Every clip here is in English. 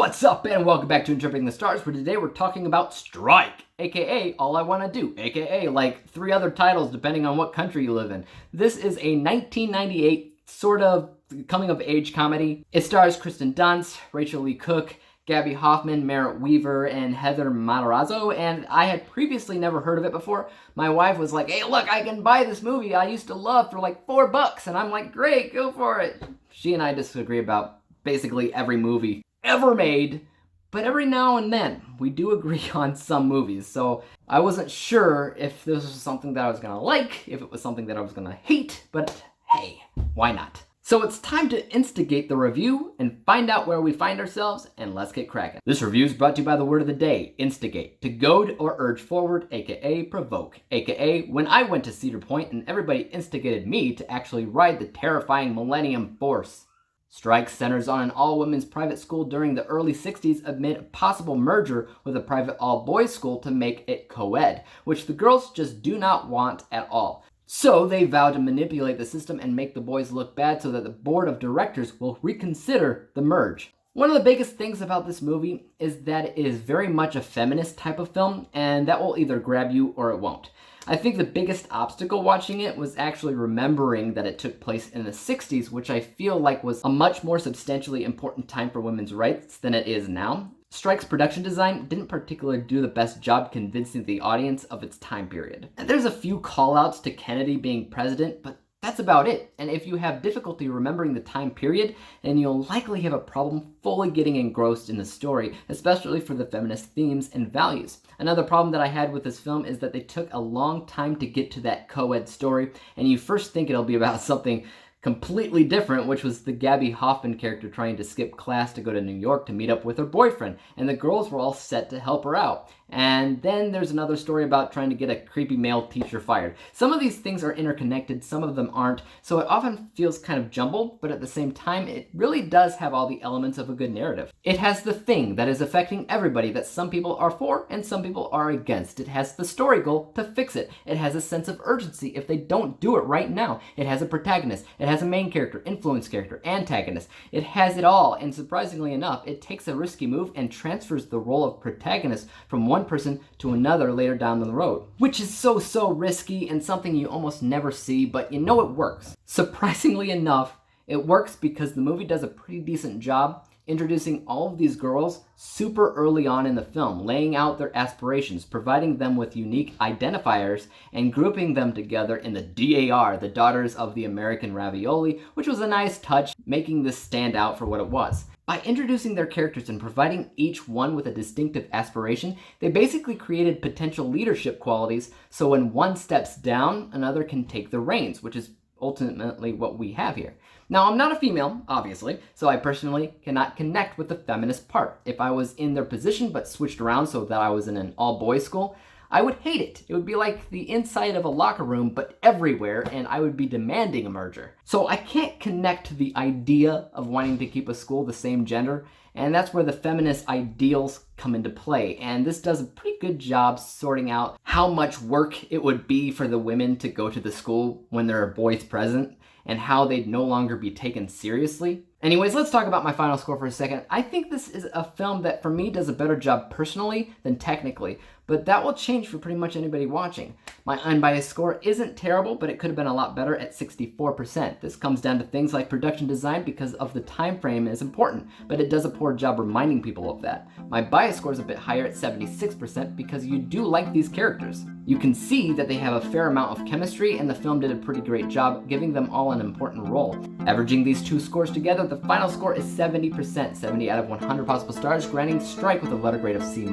What's up, and welcome back to Interpreting the Stars, where today we're talking about Strike, aka All I Wanna Do, aka like 3 other titles depending on what country you live in. This is a 1998 sort of coming-of-age comedy. It stars Kristen Dunst, Rachel Lee Cook, Gabby Hoffman, Merritt Wever, and Heather Matarazzo, and I had previously never heard of it before. My wife was like, hey look, I can buy this movie I used to love for like $4, and I'm like, great, go for it. She and I disagree about basically every movie ever made, but every now and then we do agree on some movies, so I wasn't sure if this was something that I was gonna like, if it was something that I was gonna hate, but hey, why not? So it's time to instigate the review and find out where we find ourselves, and let's get cracking. This review is brought to you by the word of the day, instigate, to goad or urge forward, aka provoke, aka when I went to Cedar Point and everybody instigated me to actually ride the terrifying Millennium Force. Strike centers on an all-women's private school during the early 60s amid a possible merger with a private all-boys school to make it co-ed, which the girls just do not want at all. So they vow to manipulate the system and make the boys look bad so that the board of directors will reconsider the merge. One of the biggest things about this movie is that it is very much a feminist type of film, and that will either grab you or it won't. I think the biggest obstacle watching it was actually remembering that it took place in the 60s, which I feel like was a much more substantially important time for women's rights than it is now. Strike's production design didn't particularly do the best job convincing the audience of its time period. And there's a few call-outs to Kennedy being president, but that's about it. And if you have difficulty remembering the time period, then you'll likely have a problem fully getting engrossed in the story, especially for the feminist themes and values. Another problem that I had with this film is that they took a long time to get to that co-ed story, and you first think it'll be about something completely different, which was the Gabby Hoffman character trying to skip class to go to New York to meet up with her boyfriend, and the girls were all set to help her out. And then there's another story about trying to get a creepy male teacher fired. Some of these things are interconnected, some of them aren't, so it often feels kind of jumbled, but at the same time, it really does have all the elements of a good narrative. It has the thing that is affecting everybody that some people are for and some people are against. It has the story goal to fix it. It has a sense of urgency if they don't do it right now. It has a protagonist. It has a main character, influence character, antagonist. It has it all, and surprisingly enough, it takes a risky move and transfers the role of protagonist from one person to another later down the road, which is so risky and something you almost never see, but you know it works. Surprisingly enough, it works because the movie does a pretty decent job introducing all of these girls super early on in the film, laying out their aspirations, providing them with unique identifiers, and grouping them together in the DAR, the Daughters of the American Ravioli, which was a nice touch, making this stand out for what it was. By introducing their characters and providing each one with a distinctive aspiration, they basically created potential leadership qualities, so when one steps down, another can take the reins, which is ultimately what we have here. Now, I'm not a female, obviously, so I personally cannot connect with the feminist part. If I was in their position but switched around so that I was in an all-boys school, I would hate it. It would be like the inside of a locker room, but everywhere, and I would be demanding a merger. So I can't connect to the idea of wanting to keep a school the same gender, and that's where the feminist ideals come into play. And this does a pretty good job sorting out how much work it would be for the women to go to the school when there are boys present, and how they'd no longer be taken seriously. Anyways, let's talk about my final score for a second. I think this is a film that for me does a better job personally than technically, but that will change for pretty much anybody watching. My unbiased score isn't terrible, but it could have been a lot better at 64%. This comes down to things like production design because of the time frame is important, but it does a poor job reminding people of that. My bias score is a bit higher at 76% because you do like these characters. You can see that they have a fair amount of chemistry, and the film did a pretty great job giving them all an important role. Averaging these two scores together, the final score is 70%, 70 out of 100 possible stars, granting Strike with a letter grade of C-.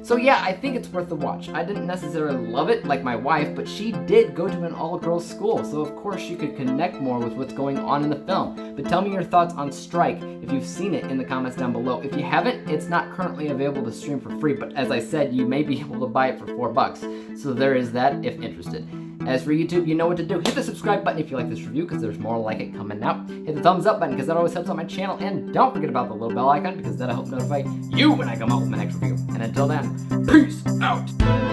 So yeah, I think it's worth the watch. I didn't necessarily love it like my wife, but she did go to an all-girls school, so of course she could connect more with what's going on in the film. But tell me your thoughts on Strike if you've seen it in the comments down below. If you haven't, it's not currently available to stream for free, but as I said, you may be able to buy it for $4. So there is that if interested. As for YouTube, you know what to do. Hit the subscribe button if you like this review, because there's more like it coming out. Hit the thumbs up button, because that always helps out my channel. And don't forget about the little bell icon, because that'll help notify you when I come out with my next review. And until then, peace out!